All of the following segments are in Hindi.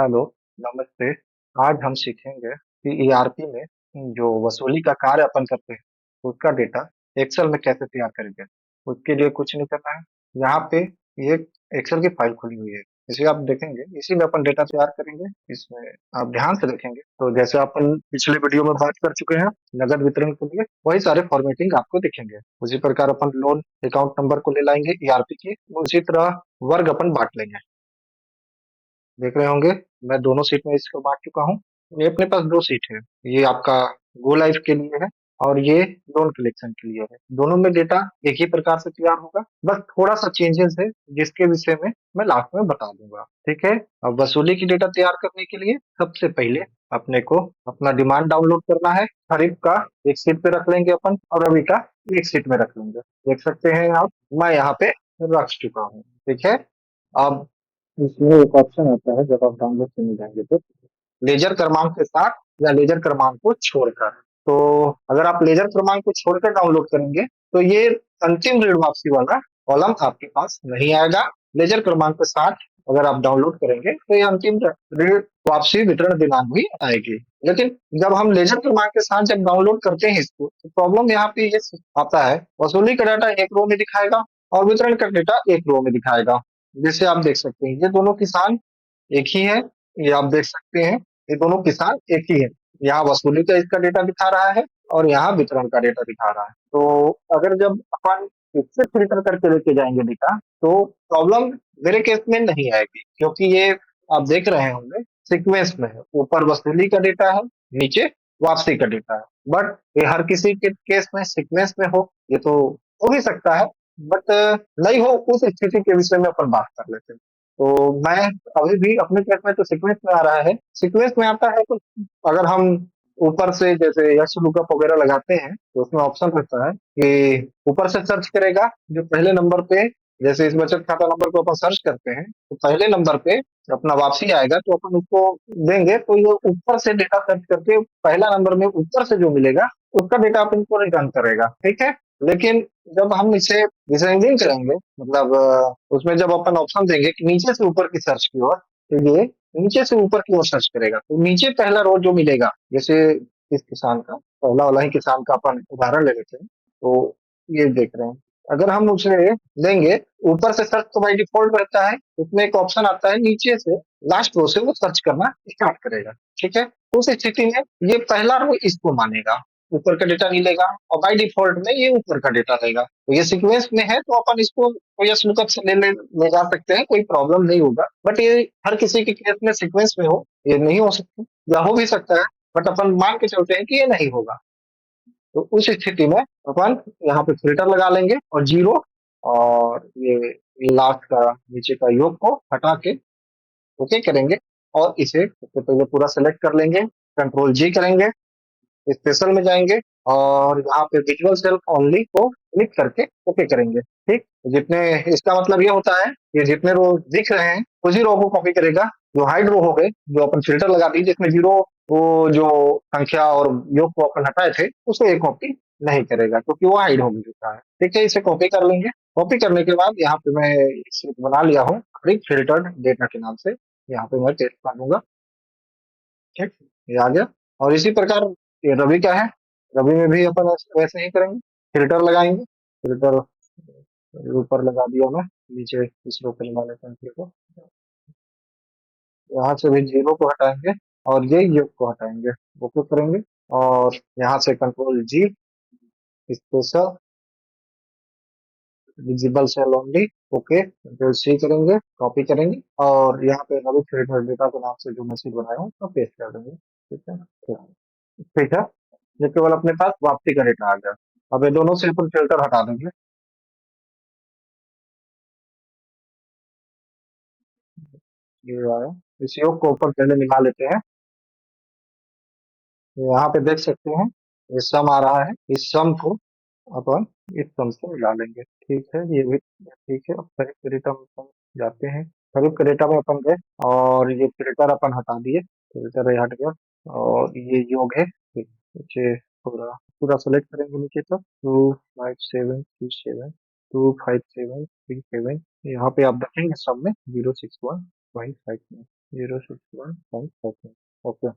हेलो, नमस्ते। आज हम सीखेंगे कि ईआरपी में जो वसूली का कार्य अपन करते हैं, उसका डेटा एक्सेल में कैसे तैयार करेंगे। उसके लिए कुछ नहीं करना है। यहाँ पे ये एक्सेल की फाइल खुली हुई है। इसे आप देखेंगे, इसी में अपन डेटा तैयार करेंगे। इसमें आप ध्यान से देखेंगे तो जैसे अपन पिछले वीडियो में बात कर चुके हैं, नगद वितरण के लिए वही सारे फॉर्मेटिंग आपको दिखेंगे। उसी प्रकार अपन लोन अकाउंट नंबर को ले लाएंगे ईआरपी की, उसी तरह वर्ग अपन बांट लेंगे। देख रहे होंगे, मैं दोनों सीट में इसको बांट चुका हूँ। ये अपने पास दो सीट है। ये आपका गो लाइफ के लिए है और ये लोन कलेक्शन के लिए है। दोनों में डेटा एक ही प्रकार से तैयार होगा, बस थोड़ा सा चेंजेस है जिसके विषय में मैं लास्ट में बता दूंगा। ठीक है। अब वसूली की डेटा तैयार करने के लिए सबसे पहले अपने को अपना डिमांड डाउनलोड करना है। खरीफ का एक सीट पे रख लेंगे अपन और रवि का एक सीट में रख लेंगे। देख सकते हैं आप, मैं यहाँ पे रख चुका हूँ। ठीक है। अब इसमें एक ऑप्शन आता है, जब आप डाउनलोड करने जाएंगे तो लेजर क्रमांक के साथ या लेजर क्रमांक को छोड़कर। तो अगर आप लेजर क्रमांक को छोड़कर डाउनलोड करेंगे तो ये अंतिम ऋण वापसी वाला कॉलम आपके पास नहीं आएगा। लेजर क्रमांक के साथ अगर आप डाउनलोड करेंगे तो ये अंतिम ऋण वापसी वितरण दिनांक भी आएगी। लेकिन जब हम लेजर क्रमांक के साथ जब डाउनलोड करते हैं इसको, तो प्रॉब्लम यहाँ पे ये आता है, वसूली का डाटा एक रो में दिखाएगा और वितरण का डेटा एक रो में दिखाएगा। जैसे आप देख सकते हैं, ये दोनों किसान एक ही है। ये आप देख सकते हैं, ये दोनों किसान एक ही है। यहाँ वसूली का इसका डेटा दिखा रहा है और यहाँ वितरण का डेटा दिखा रहा है। तो अगर जब अपन इससे फिल्टर करके लेके जाएंगे डेटा, तो प्रॉब्लम मेरे केस में नहीं आएगी, क्योंकि ये आप देख रहे होंगे सीक्वेंस में है। ऊपर वसूली का डेटा है, नीचे वापसी का डेटा है। बट ये हर किसी के केस में सीक्वेंस में ये तो हो भी सकता है, बट नहीं हो, उस स्थिति के विषय में अपन बात कर लेते हैं। तो मैं अभी भी अपने केस में तो सीक्वेंस में आ रहा है। सीक्वेंस में आता है तो अगर हम ऊपर से जैसे यश लुकअप वगैरह लगाते हैं तो उसमें ऑप्शन रहता है कि ऊपर से सर्च करेगा जो पहले नंबर पे। जैसे इस बचत खाता नंबर को अपन सर्च करते हैं तो पहले नंबर पे अपना वापसी आएगा, तो अपन उसको देंगे तो ये ऊपर से डेटा सर्च करके पहला नंबर में ऊपर से जो मिलेगा उसका डेटा अपन को रिटर्न करेगा। ठीक है। लेकिन जब हम इसे डिसेंडिंग करेंगे, मतलब उसमें जब अपन ऑप्शन देंगे कि नीचे से ऊपर की सर्च की ओर, तो ये नीचे से ऊपर की ओर सर्च करेगा। तो नीचे पहला रो जो मिलेगा, जैसे इस किसान का पहला वाला ही किसान का अपन उदाहरण ले लेते हैं। तो ये देख रहे हैं, अगर हम उसे लेंगे ऊपर से सर्च, तो बाई डिफॉल्ट रहता है उसमें एक ऑप्शन आता है नीचे से लास्ट रो से वो सर्च करना स्टार्ट करेगा। ठीक है। तो उस स्थिति में ये पहला रो इसको मानेगा, ऊपर का डेटा नहीं लेगा, और बाय डिफॉल्ट में ये ऊपर का डेटा लेगा। तो ये सीक्वेंस में है तो अपन इसको यस लुकअप से ले जा सकते हैं, कोई प्रॉब्लम नहीं होगा। बट ये हर किसी के केस में सीक्वेंस में हो ये नहीं हो सकती, या हो भी सकता है, बट अपन मान के चलते हैं कि ये नहीं होगा। तो उस स्थिति में अपन यहाँ पे फिल्टर लगा लेंगे और जीरो, और ये लास्ट का नीचे का योग को हटा के ओके करेंगे। और इसे सबसे पहले पूरा सेलेक्ट कर लेंगे, कंट्रोल जी करेंगे, स्पेशल में जाएंगे और यहाँ पे विजुअल सेल्फ ओनली को क्लिक करके ओके करेंगे। ठीक। जितने, इसका मतलब ये होता है कि जितने रो दिख रहे हैं उसी रो को कॉपी करेगा। जो हाइड रो हो गए, जो अपन फिल्टर लगा दी जिसमें जीरो, वो जो संख्या और योग को अपन हटाए थे, उसे ये कॉपी नहीं करेगा क्योंकि वो हाइड हो चुका है। ठीक है। इसे कॉपी कर लेंगे। कॉपी करने के बाद यहाँ पे मैं शीट बना लिया हूँ क्विक फिल्टर्ड डेटा के नाम से। यहाँ पे मैं टेस्ट कर दूंगा। ठीक। ये आ गया। और इसी प्रकार ये रवि का है। रवि में भी अपन वैसे ही करेंगे, फिल्टर लगाएंगे। फिल्टर ऊपर लगा दिया मैं, नीचे इस रो पे लगा लेते हैं फिर को। यहाँ से भी जीरो को हटाएंगे और ये योग को हटाएंगे, ओके करेंगे। और यहाँ से control G, special, visible cell only, okay control C करेंगे, कॉपी करेंगे और यहाँ पे रवि फिल्टर डेटा के नाम से जो मैसेज बनाया हूँ तो पेस्ट कर देंगे। ठीक है। ठीक है। ये केवल अपने पास वापसी का डेटा आ गया। अब ये दोनों से अपन फिल्टर हटा देंगे। ये आया। इस योग को ऊपर पहले निकाल लेते हैं। यहाँ पे देख सकते हैं ये सम आ रहा है। इस सम को अपन इस सम से मिला लेंगे। ठीक है। ये भी ठीक है। अब खरीफ के डेटा में अपन जाते हैं। खरीफ के डेटा में अपन गए और ये फिल्टर अपन हटा दिए, फिल्टर ये हट गया। और ये योग है, नीचे पूरा पूरा सेलेक्ट करेंगे नीचे तक, 25737, 25737। यहाँ पे आप देखेंगे सब में 061 061 061 ओके।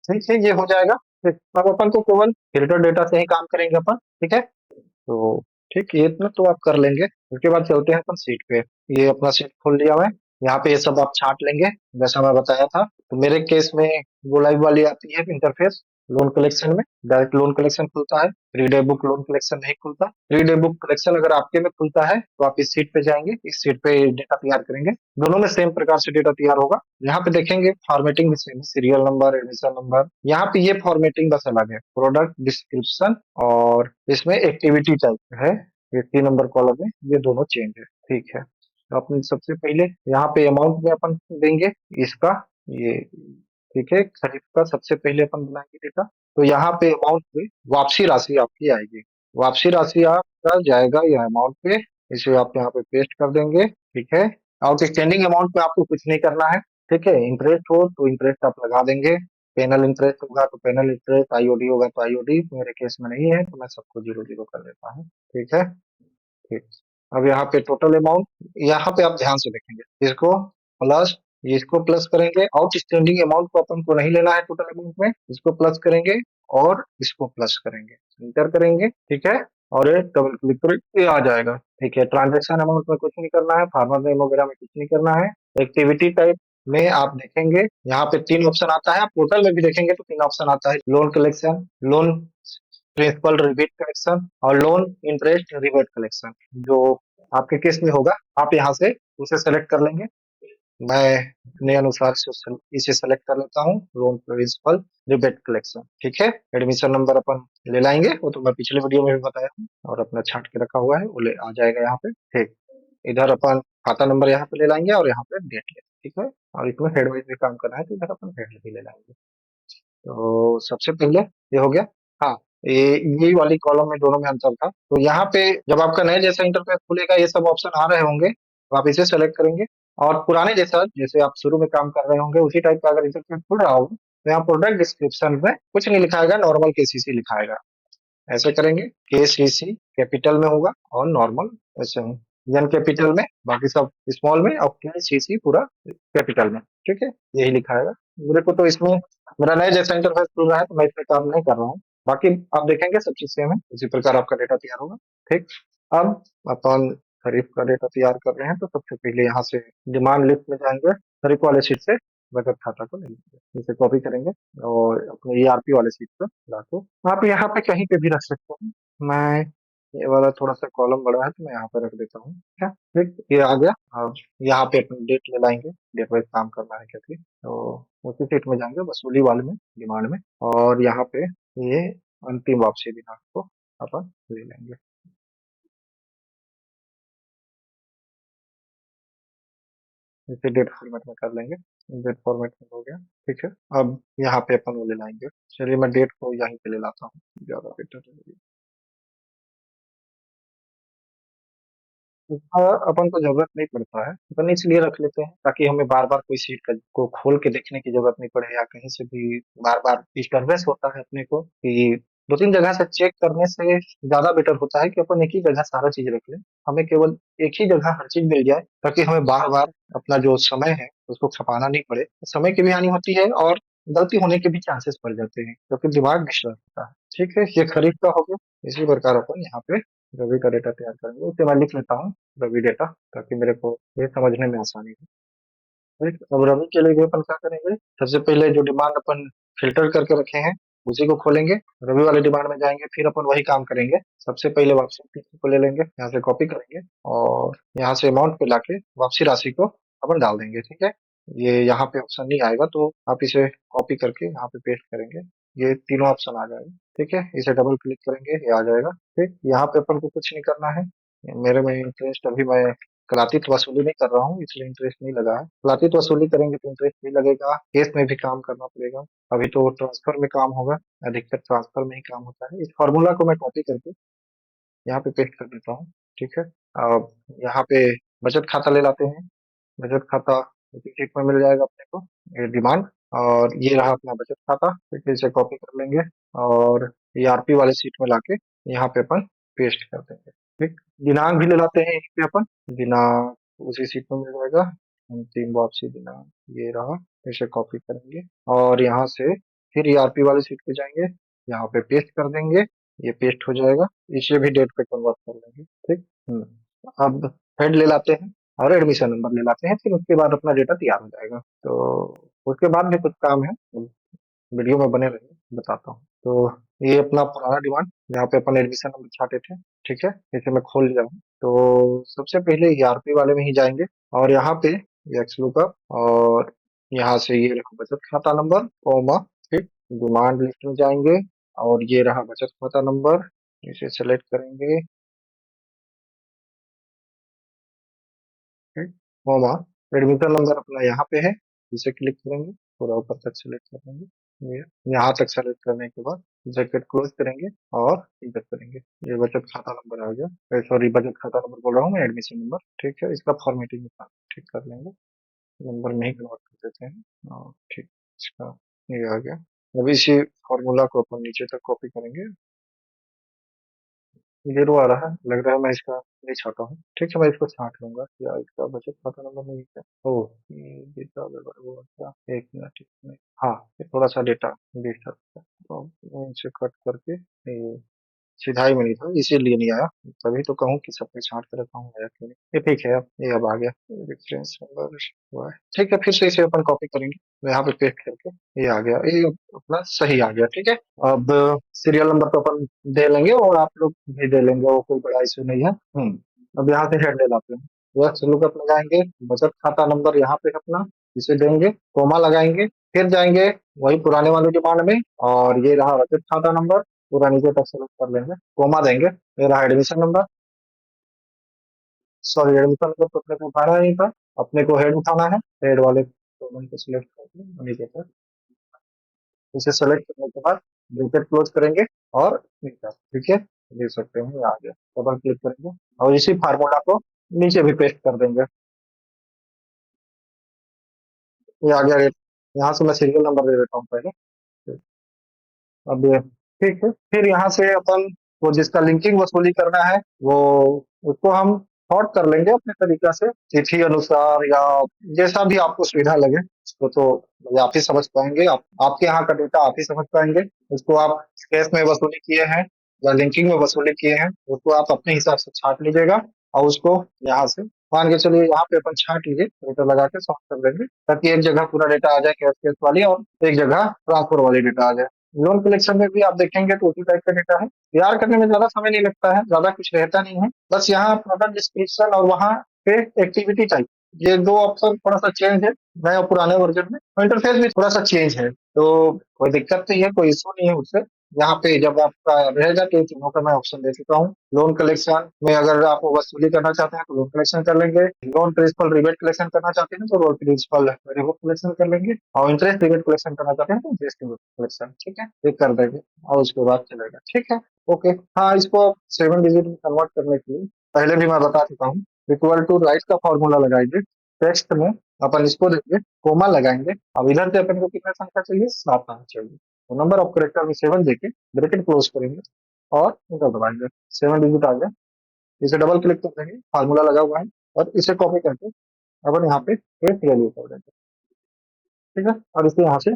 ठीक है, ये हो जाएगा। ठीक, अब अपन को केवल फिल्टर डेटा से ही काम करेंगे अपन। ठीक है, तो ठीक, ये इतना तो आप कर लेंगे। उसके बाद चलते हैं अपन सीट पे। ये अपना सीट खोल लिया मैं। यहाँ पे ये सब आप छांट लेंगे जैसा मैं बताया था। तो मेरे केस में वो लाइव वाली आती है इंटरफेस। लोन कलेक्शन में डायरेक्ट लोन कलेक्शन खुलता है, 3 डे बुक लोन कलेक्शन नहीं खुलता। 3 डे बुक कलेक्शन अगर आपके में खुलता है तो आप इस सीट पे जाएंगे, इस सीट पे डेटा तैयार करेंगे। दोनों में सेम प्रकार से डेटा तैयार होगा। यहाँ पे देखेंगे फॉर्मेटिंग भी same, serial number, admission number. यहाँ पे ये फॉर्मेटिंग बस अलग है, प्रोडक्ट डिस्क्रिप्शन और इसमें एक्टिविटी टाइप है। ये 3 नंबर कॉलम में ये दोनों चेंज है। ठीक है, तो अपने सबसे पहले यहाँ पे अमाउंट में अपन देंगे इसका, ये ठीक है, खरीद का सबसे पहले अपन बनाएंगे डेटा। तो यहाँ पे अमाउंट पे वापसी राशि आपकी आएगी। वापसी राशि आपका जाएगा यह अमाउंट पे, इसे आप यहाँ पे पेस्ट कर देंगे। ठीक है, आउटस्टैंडिंग अमाउंट पे आपको कुछ नहीं करना है। ठीक है, इंटरेस्ट हो तो इंटरेस्ट आप लगा देंगे, पेनल इंटरेस्ट होगा तो पेनल इंटरेस्ट, आईओडी होगा तो आईओडी। मेरे केस में नहीं है तो मैं सबको 0 0 कर देता हूँ। ठीक है, ठीक। अब यहाँ पे टोटल अमाउंट, यहाँ पे आप ध्यान से देखेंगे इसको प्लस, इसको प्लस करेंगे। आउटस्टैंडिंग अमाउंट को अपन को नहीं लेना है टोटल अमाउंट में, इसको प्लस करेंगे और इसको प्लस करेंगे, इंटर करेंगे। ठीक है, और ये डबल क्लिक करेंगे, ये आ जाएगा। ठीक है, ट्रांजेक्शन अमाउंट में कुछ नहीं करना है, फार्मर नेम वगैरह में कुछ नहीं करना है। एक्टिविटी टाइप में आप देखेंगे यहाँ पे 3 ऑप्शन आता है। आप पोर्टल में भी देखेंगे तो 3 ऑप्शन आता है, loan collection, loan principal rebate collection और लोन इंटरेस्ट रिबेट कलेक्शन। जो आपके केस में होगा आप यहाँ से उसे सेलेक्ट कर लेंगे। मैं अपने अनुसार से इसे सेलेक्ट कर लेता हूँ, लोन प्रिंसिपल रिबेट कलेक्शन। ठीक है, एडमिशन नंबर अपन ले लाएंगे, वो तो मैं पिछले वीडियो में भी बताया हूँ और अपना छांट के रखा हुआ है, वो ले आ जाएगा यहाँ पे। ठीक, इधर अपन खाता नंबर यहाँ पे ले लाएंगे और यहाँ पे डेट ले। ठीक है, और इसमें हेड वाइज भी काम करना है तो इधर अपन हेड भी ले लाएंगे। तो सबसे पहले ये हो गया। हाँ, ये वाली कॉलम में दोनों में अंतर था। तो यहाँ पे जब आपका नया जैसा इंटरफेस खुलेगा ये सब ऑप्शन आ रहे होंगे तो आप इसे सेलेक्ट करेंगे। और पुराने जैसा जैसे आप शुरू में काम कर रहे होंगे उसी टाइप का अगर इंटरफेस खुल रहा होगा तो यहाँ प्रोडक्ट डिस्क्रिप्शन में कुछ नहीं लिखाएगा, नॉर्मल केसीसी लिखाएगा। ऐसे करेंगे, केसीसी कैपिटल में होगा और नॉर्मल ऐसे एन कैपिटल में, बाकी सब स्मॉल में, और केसीसी पूरा कैपिटल में। ठीक है, यही लिखाएगा। मेरे को तो इसमें मेरा नया जैसा इंटरफेस खुल रहा है तो मैं इसमें काम नहीं कर रहा हूँ। बाकी आप देखेंगे सब चीज सेम है, इसी प्रकार आपका डेटा तैयार होगा। ठीक, अब अपन खरीफ का डेटा तैयार कर रहे हैं तो सबसे पहले यहाँ से डिमांड लिस्ट में जाएंगे, खरीफ वाले शीट से बचत खाता को ले लेंगे, इसे कॉपी करेंगे और अपने ईआरपी वाले शीट पर लाके आप यहाँ पे कहीं पे भी रख सकते हैं। मैं ये वाला थोड़ा सा कॉलम बड़ा है तो मैं यहाँ पे रख देता हूँ। क्या, ठीक, ये आ गया। अब यहाँ पे अपनी डेट ले लाएंगे, डेट वाइज काम करना है क्योंकि, तो उसी शीट में जाएंगे वसूली वाले में, डिमांड में, और यहाँ पे ये अंतिम वापसी दिनांक को अपन ले लेंगे। इसे डेट फॉर्मेट में कर लेंगे, डेट फॉर्मेट में हो गया। ठीक है, अब यहाँ पे अपन वो ले लाएंगे। चलिए मैं डेट को यहीं पे ले लाता हूँ, ज्यादा बेटर रहेगी। इसका अपन को जरूरत नहीं पड़ता है, अपन इसलिए रख लेते हैं ताकि हमें बार बार कोई सीट को खोल के देखने की जरूरत नहीं पड़े, या कहीं से भी बार बार डिस्टर्बेंस होता है अपने को कि 2 3 जगह से चेक करने से ज्यादा बेटर होता है कि अपन एक ही जगह सारा चीज रख लें। हमें केवल एक ही जगह हर चीज मिल जाए ताकि हमें बार बार अपना जो समय है उसको खपाना नहीं पड़े। समय की भी हानि होती है और गलती होने के भी चांसेस बढ़ जाते हैं क्योंकि दिमाग डिस्टर्ब होता है। ठीक है, ये खरीद का हो गया। इसी प्रकार अपन यहाँ पे रवि का डेटा तैयार करेंगे, उसे मैं लिख लेता हूँ रवि डेटा, ताकि मेरे को ये समझने में आसानी हो। ठीक, अब रवि के लिए अपन क्या करेंगे, सबसे पहले जो डिमांड अपन फिल्टर करके रखे हैं उसी को खोलेंगे, रवि वाले डिमांड में जाएंगे, फिर अपन वही काम करेंगे। सबसे पहले वापसी राशि को ले लेंगे, यहाँ से कॉपी करेंगे और यहाँ से अमाउंट पे लाके वापसी राशि को अपन डाल देंगे। ठीक है, ये यहाँ पे ऑप्शन नहीं आएगा तो आप इसे कॉपी करके यहाँ पे पेस्ट करेंगे, ये तीनों ऑप्शन आ जाएगा। ठीक है, इसे डबल क्लिक करेंगे, ये आ जाएगा। ठीक, यहाँ पे अपन को कुछ नहीं करना है। मेरे में इंटरेस्ट अभी मैं कलातीत वसूली नहीं कर रहा हूँ इसलिए इंटरेस्ट नहीं लगा है। कलातीत वसूली करेंगे तो इंटरेस्ट भी लगेगा, केस में भी काम करना पड़ेगा। अभी तो ट्रांसफर में काम होगा, अधिकतर ट्रांसफर में ही काम होता है। इस फॉर्मूला को मैं कॉपी करके यहाँ पे पेस्ट कर देता हूँ। ठीक है, अब यहाँ पे बचत खाता ले लाते हैं। बचत खाता उसी शीट में मिल जाएगा अपने को, ये डिमांड, और ये रहा अपना बचत खाता। फिर इसे कॉपी कर लेंगे और ईआरपी वाले शीट में लाके यहाँ पे अपन पेस्ट कर देंगे। ठीक, दिनांक भी ले लाते हैं यहीं पे अपन, दिनांक उसी शीट में मिल जाएगा। अंतिम वापसी दिनांक ये रहा, इसे कॉपी करेंगे और यहाँ से फिर ईआरपी वाली सीट पे जाएंगे, यहाँ पे पेस्ट कर देंगे, ये पेस्ट हो जाएगा, इसे भी डेट पे कन्वर्ट कर लेंगे। ठीक। अब हेड ले लाते हैं और एडमिशन नंबर ले लाते हैं, फिर उसके बाद अपना डेटा तैयार हो जाएगा। तो उसके बाद भी कुछ काम है, वीडियो में बने रहिए, बताता हूँ। तो ये अपना पुराना डिमांड, यहाँ पे अपन एडमिशन नंबर छाटे थे। ठीक है, इसे मैं खोल लिया हूँ। तो सबसे पहले ईआरपी वाले में ही जाएंगे और यहाँ पे एक्स लुकअप और यहाँ से ये रहा बचत खाता नंबर कॉमा, ठीक, डिमांड लिस्ट में जाएंगे और ये रहा बचत खाता नंबर, इसे सेलेक्ट करेंगे, ठीक, कॉमा, एडमिशन नंबर अपना यहाँ पे है, इसे क्लिक करेंगे, पूरा ऊपर तक सेलेक्ट करेंगे, ये यहाँ तक सेलेक्ट करने के बाद ब्रैकेट क्लोज करेंगे और इंटर करेंगे। ये बचत खाता नंबर आ गया, सॉरी बचत खाता नंबर बोल रहा हूँ मैं, एडमिशन नंबर। ठीक है, इसका फॉर्मेटिंग ठीक कर लेंगे, नंबर में ही कन्वर्ट कर देते हैं और ठीक, इसका ये आ गया। अब इसी फॉर्मूला को अपन नीचे तक कॉपी करेंगे, जीरो आ रहा है, लग रहा है मैं इसका नहीं छाटा हूँ। ठीक है, मैं इसको छाट लूंगा, या इसका बचत खाता नंबर नहीं है। ओ, ये डेटा गड़बड़ हुआ क्या, एक मिनट, एक मिनट। हाँ, ये थोड़ा सा डेटा डिस्टर्ब है, तो इसे कट करके ये सिधाई में नहीं था इसीलिए नहीं आया, तभी तो कहूँ कि सब कुछ छाट कर रखा हूँ, आया क्यों नहीं। ये ठीक है, अब ये अब आ गया, रेफरेंस नंबर हुआ है। ठीक है, फिर से इसे अपन कॉपी करेंगे, मैं यहाँ पे पेस्ट करके ये आ गया, ये अपना सही आ गया। ठीक है, अब सीरियल नंबर तो अपन दे लेंगे और आप लोग भी दे लेंगे, वो कोई बड़ा इशू नहीं है। अब यहाँ से हेड ले लाते हैं, वह लुकअप लगाएंगे, बचत खाता नंबर यहाँ पे अपना इसे देंगे, कोमा लगाएंगे, फिर जाएंगे वही पुराने वाले डिमांड में और ये रहा बचत खाता नंबर, पूरा नीचे तक सेलेक्ट कर लेंगे, कोमा देंगे, ये रहा admission number, sorry admission number तो अपने को उठाना नहीं था, अपने को हेड उठाना है, हेड वाले डोमेन को सिलेक्ट करके नीचे तक, इसे सेलेक्ट करने के बाद ब्रैकेट क्लोज करेंगे और enter। ठीक है, देख सकते हैं ये आ गया, डबल क्लिक करेंगे और इसी फार्मूला को नीचे भी पेस्ट कर देंगे, ये आ गया रेट। यहाँ से मैं सीरियल नंबर दे देता हूँ पहले। अब ये ठीक है, फिर यहाँ से अपन वो जिसका लिंकिंग वसूली करना है वो उसको हम सॉर्ट कर लेंगे अपने तरीका से, तिथि अनुसार या जैसा भी आपको सुविधा लगे उसको, तो मतलब आप ही समझ पाएंगे, आपके यहाँ का डेटा आप ही समझ पाएंगे। उसको आप कैश में वसूली किए हैं या लिंकिंग में वसूली किए हैं, उसको आप अपने हिसाब से छाट लीजिएगा और उसको यहाँ से मान के चलिए यहाँ पे अपन छाट लीजिए, डेटा लगा के सॉर्ट कर देंगे ताकि एक जगह पूरा डेटा आ जाए कैश कैश वाली और एक जगह ट्रांसफर वाली डेटा आ जाए। लोन कलेक्शन में भी आप देखेंगे तो उसी टाइप का डेटा है, तैयार करने में ज्यादा समय नहीं लगता है, ज्यादा कुछ रहता नहीं है, बस यहाँ प्रोडक्ट डिस्क्रिप्शन और वहाँ पे एक्टिविटी टाइप, ये दो ऑप्शन थोड़ा सा चेंज है नए और पुराने वर्जन में, इंटरफेस भी थोड़ा सा चेंज है, तो कोई दिक्कत नहीं है, कोई इशू नहीं है उससे। यहाँ पे जब आपका रहेगा तो तीनों का मैं ऑप्शन दे चुका हूँ। लोन कलेक्शन में अगर आप वसूली करना चाहते हैं तो लोन कलेक्शन कर लेंगे, लोन प्रिंसिपल रिबेट कलेक्शन करना चाहते हैं तो लोन प्रिंसिपल रिबेट कलेक्शन कर लेंगे और इंटरेस्ट रिबेट कलेक्शन करना चाहते हैं तो इंटरेस्ट रिबेट कलेक्शन, ठीक है, ये कर देंगे और उसके बाद चलेगा। ठीक है, ओके। हाँ, इसको 7 डिजिट में कन्वर्ट करने के लिए पहले भी मैं बता चुका हूँ, इक्वल टू राइट का फॉर्मूला लगाएंगे, टेक्स्ट में अपन इसको देंगे, कोमा लगाएंगे, अब इधर से अपन को कितना संख्या चाहिए, 7 आना चाहिए, तो नंबर ऑफ करेक्टर में 7 देके ब्रैकेट क्लोज करेंगे और इंटर दबाएंगे, 7 डिजिट आ गया, इसे डबल क्लिक कर देंगे, फार्मूला लगा हुआ है और इसे कॉपी करके अपन यहाँ पे पेस्ट वैल्यू कर देंगे। ठीक है, और इसे यहाँ से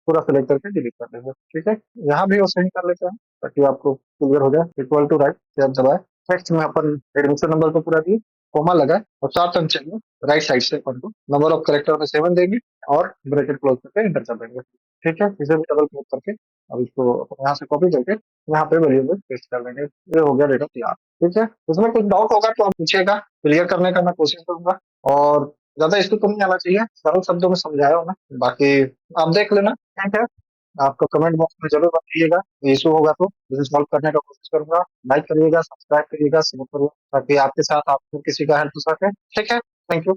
पूरा सेलेक्ट करके डिलीट कर देंगे। ठीक है, यहाँ भी वो सही कर लेते हैं ताकि आपको क्लियर हो जाए, इक्वल टू राइट से आप दबाए, टेक्स्ट में अपन एडमिशन नंबर को पूरा दिए, कोमा लगाए और 4 अंक चाहिए राइट साइड से अपन को, नंबर ऑफ करेक्टर में 7 देंगे और ब्रैकेट क्लोज करके इंटर कर देंगे। ठीक है, इसे भी डबल क्लिक करके अब इसको अपन यहाँ से कॉपी करके यहाँ पे वैल्यू में पेस्ट कर देंगे, ये हो गया डेटा तैयार। ठीक है, उसमें कुछ डाउट होगा तो आप पूछिएगा, क्लियर करने का मैं कोशिश करूंगा और ज्यादा इसको तो नहीं आना चाहिए, सरल शब्दों में समझाया हूं मैं, बाकी आप देख लेना। ठीक है, आपको कमेंट बॉक्स में जरूर बताइएगा, इशू होगा तो इसे सॉल्व करने का कोशिश करूंगा। लाइक करिएगा, सब्सक्राइब करिएगा, शेयर करिएगा ताकि आपके साथ आपको किसी का हेल्प हो सके। ठीक है, थैंक यू।